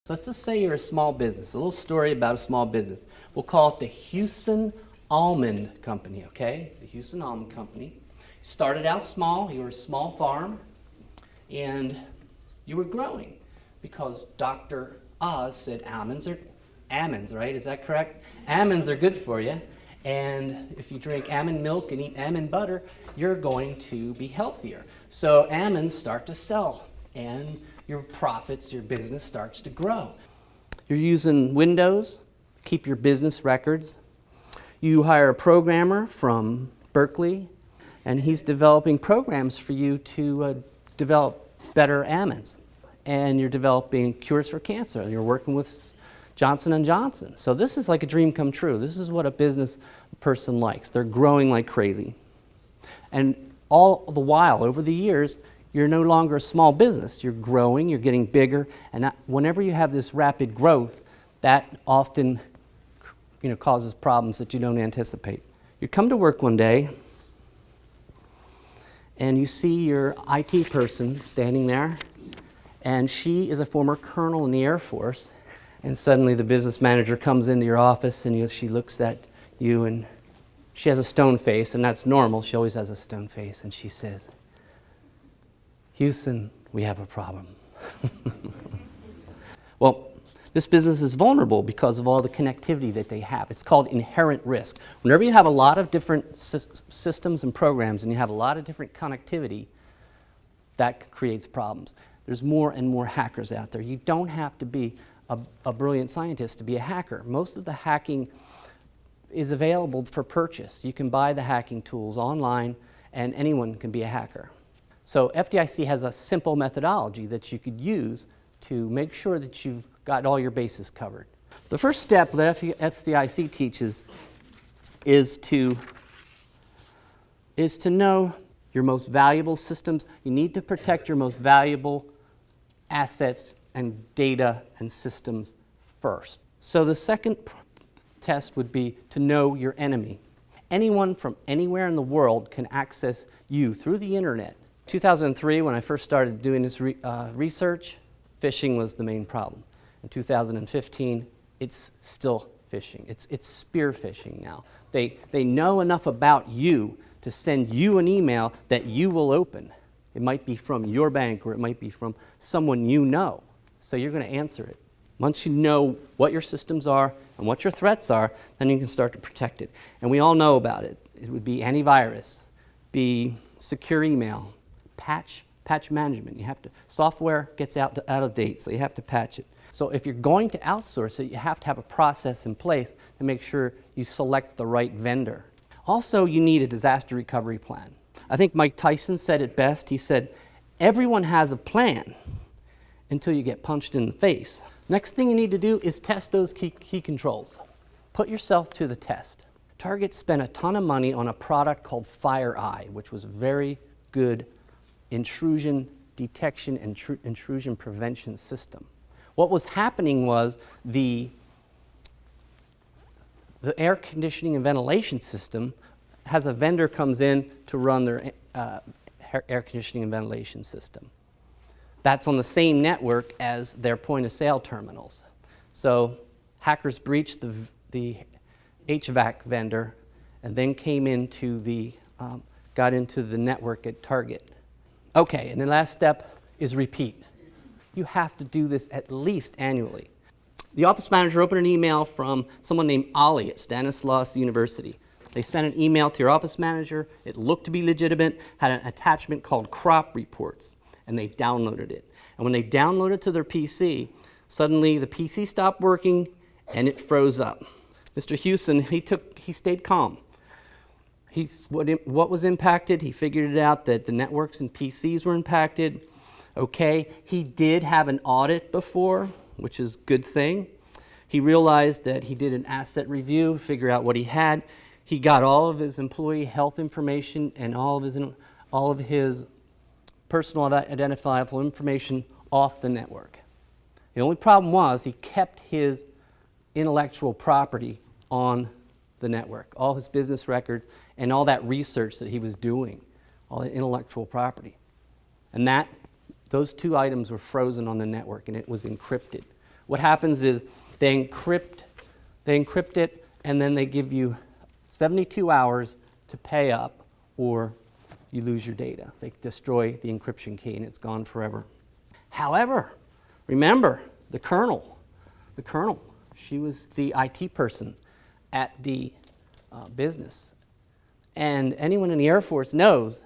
So let's just say you're a small business, a little story about a small business. We'll call it the Houston Almond Company, okay? The Houston Almond Company. Started out small, you were a small farm, and you were growing because Dr. Oz said almonds, right? Is that correct? Almonds are good for you, and if you drink almond milk and eat almond butter, you're going to be healthier. So almonds start to sell, and your profits, your business starts to grow. You're using Windows, keep your business records. You hire a programmer from Berkeley, and he's developing programs for you to develop better almonds. And you're developing cures for cancer. You're working with Johnson & Johnson. So this is like a dream come true. This is what a business person likes. They're growing like crazy. And all the while, over the years, you're no longer a small business. You're growing, you're getting bigger, and whenever you have this rapid growth, that often causes problems that you don't anticipate. You come to work one day, and you see your IT person standing there, and she is a former colonel in the Air Force, and suddenly the business manager comes into your office, and she looks at you, and she has a stone face, and that's normal. She always has a stone face, and she says, "Houston, we have a problem." Well, this business is vulnerable because of all the connectivity that they have. It's called inherent risk. Whenever you have a lot of different systems and programs and you have a lot of different connectivity, that creates problems. There's more and more hackers out there. You don't have to be a brilliant scientist to be a hacker. Most of the hacking is available for purchase. You can buy the hacking tools online, and anyone can be a hacker. So FDIC has a simple methodology that you could use to make sure that you've got all your bases covered. The first step that FDIC teaches is to know your most valuable systems. You need to protect your most valuable assets and data and systems first. So the second test would be to know your enemy. Anyone from anywhere in the world can access you through the internet. 2003, when I first started doing this research, phishing was the main problem. In 2015, it's still phishing. It's spear phishing now. They know enough about you to send you an email that you will open. It might be from your bank, or it might be from someone you know. So you're going to answer it. Once you know what your systems are and what your threats are, then you can start to protect it. And we all know about it. It would be antivirus, be secure email, patch management. Software gets out of date, so you have to patch it. So if you're going to outsource it, you have to have a process in place to make sure you select the right vendor. Also, you need a disaster recovery plan. I think Mike Tyson said it best. He said, "Everyone has a plan until you get punched in the face." Next thing you need to do is test those key controls. Put yourself to the test. Target spent a ton of money on a product called FireEye, which was a very good intrusion detection and intrusion prevention system. What was happening was the air conditioning and ventilation system has a vendor comes in to run their air conditioning and ventilation system. That's on the same network as their point of sale terminals. So hackers breached the HVAC vendor and then came into got into the network at Target. Okay, and the last step is repeat. You have to do this at least annually. The office manager opened an email from someone named Ali at Stanislaus University. They sent an email to your office manager. It looked to be legitimate, had an attachment called crop reports, and they downloaded it. And when they downloaded it to their PC, suddenly the PC stopped working and it froze up. Mr. Houston, he stayed calm. What was impacted? He figured it out that the networks and PCs were impacted. Okay, he did have an audit before, which is a good thing. He realized that he did an asset review, figure out what he had. He got all of his employee health information and all of his personal identifiable information off the network. The only problem was he kept his intellectual property on the network, all his business records and all that research that he was doing, all the intellectual property. And those two items were frozen on the network and it was encrypted. What happens is they encrypt it, and then they give you 72 hours to pay up, or you lose your data. They destroy the encryption key, and it's gone forever. However, remember the colonel, she was the IT person at the business. And anyone in the Air Force knows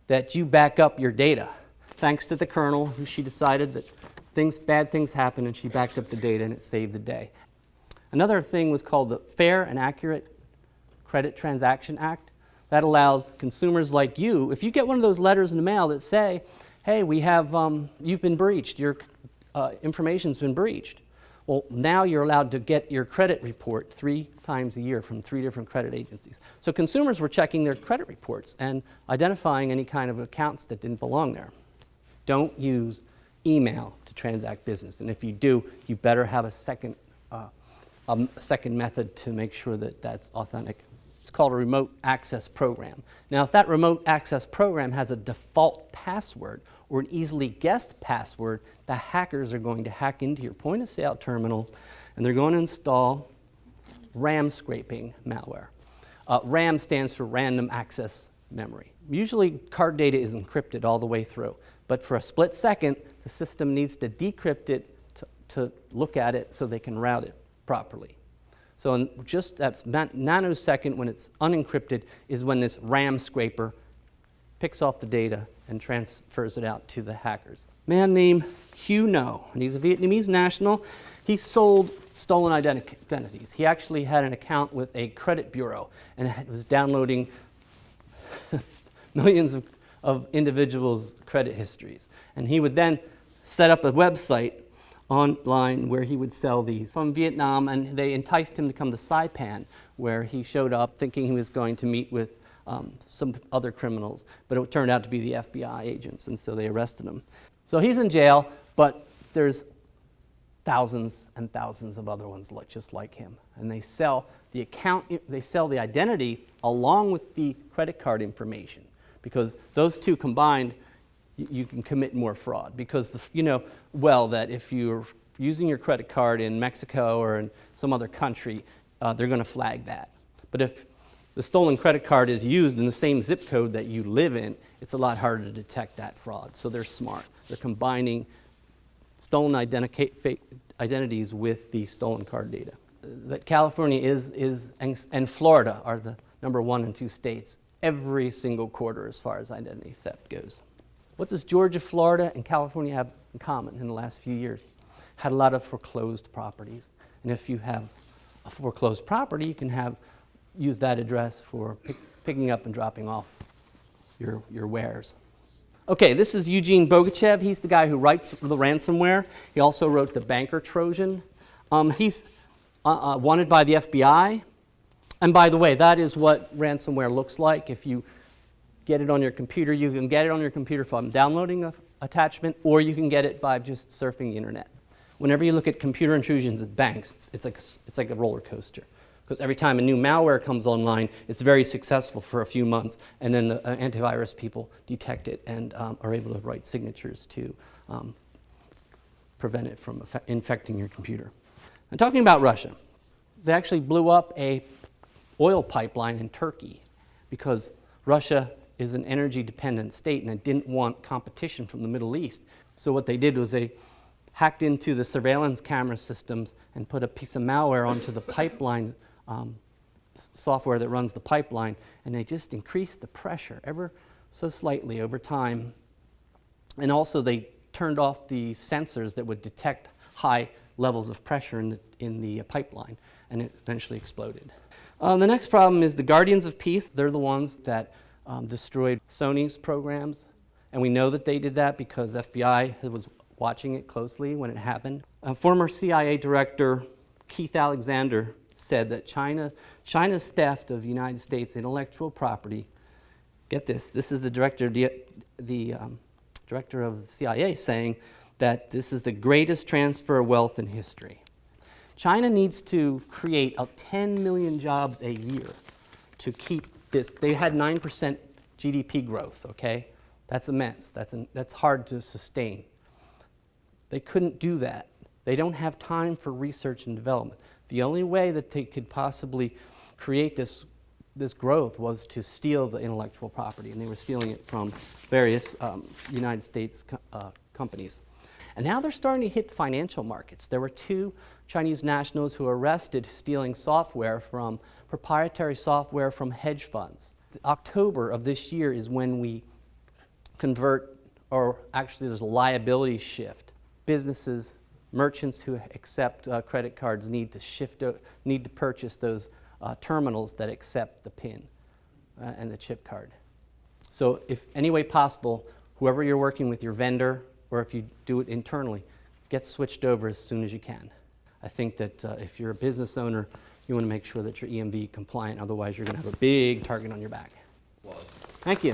that you back up your data. Thanks to the colonel, who she decided that bad things happen, and she backed up the data, and it saved the day. Another thing was called the Fair and Accurate Credit Transaction Act. That allows consumers like you, if you get one of those letters in the mail that say, hey, you've been breached, your information's been breached. Well, now you're allowed to get your credit report 3 times a year from 3 different credit agencies. So consumers were checking their credit reports and identifying any kind of accounts that didn't belong there. Don't use email to transact business. And if you do, you better have a second method to make sure that that's authentic. It's called a remote access program. Now, if that remote access program has a default password or an easily guessed password, the hackers are going to hack into your point of sale terminal, and they're going to install RAM scraping malware. RAM stands for random access memory. Usually card data is encrypted all the way through, but for a split second, the system needs to decrypt it to look at it so they can route it properly. So in just that nanosecond when it's unencrypted is when this RAM scraper picks off the data and transfers it out to the hackers. A man named Hugh No, and he's a Vietnamese national. He sold stolen identities. He actually had an account with a credit bureau and was downloading millions of individuals' credit histories. And he would then set up a website online where he would sell these from Vietnam, and they enticed him to come to Saipan, where he showed up thinking he was going to meet with some other criminals, but it turned out to be the FBI agents, and so they arrested him. So he's in jail, but there's thousands and thousands of other ones just like him, and they sell the identity along with the credit card information, because those two combined, you can commit more fraud, because you know well that if you're using your credit card in Mexico or in some other country, they're going to flag that. But if the stolen credit card is used in the same zip code that you live in, it's a lot harder to detect that fraud. So they're smart. They're combining stolen identities with the stolen card data. That California and Florida are the number 1 and 2 states every single quarter as far as identity theft goes. What does Georgia, Florida, and California have in common in the last few years? Had a lot of foreclosed properties. And if you have a foreclosed property, you can use that address for picking up and dropping off your wares. Okay, this is Eugene Bogachev. He's the guy who writes the ransomware. He also wrote the Banker Trojan. He's wanted by the FBI. And by the way, that is what ransomware looks like. If you get it on your computer, you can get it on your computer from downloading an attachment, or you can get it by just surfing the internet. Whenever you look at computer intrusions at banks, it's like a roller coaster. Because every time a new malware comes online, it's very successful for a few months, and then the antivirus people detect it and are able to write signatures to prevent it from infecting your computer. And talking about Russia, they actually blew up a oil pipeline in Turkey because Russia is an energy-dependent state, and it didn't want competition from the Middle East. So what they did was they hacked into the surveillance camera systems and put a piece of malware onto the pipeline software that runs the pipeline, and they just increased the pressure ever so slightly over time. And also they turned off the sensors that would detect high levels of pressure in the pipeline, and it eventually exploded. The next problem is the Guardians of Peace. They're the ones that destroyed Sony's programs, and we know that they did that because FBI was watching it closely when it happened. Former CIA Director Keith Alexander said that China's theft of United States intellectual property, get this is the director of the CIA saying that this is the greatest transfer of wealth in history. China needs to create 10 million jobs a year to keep this. They had 9% GDP growth, okay? That's immense. That's hard to sustain. They couldn't do that They don't have time for research and development. The only way that they could possibly create this growth was to steal the intellectual property, and they were stealing it from various United States companies. And now they're starting to hit financial markets. There were 2 Chinese nationals who were arrested stealing proprietary software from hedge funds. October of this year is when we convert, or actually there's a liability shift. Businesses, merchants who accept credit cards need to purchase those terminals that accept the PIN and the chip card. So if any way possible, whoever you're working with, your vendor, or if you do it internally, get switched over as soon as you can. I think that if you're a business owner, you want to make sure that you're EMV compliant, otherwise you're going to have a big target on your back. Thank you.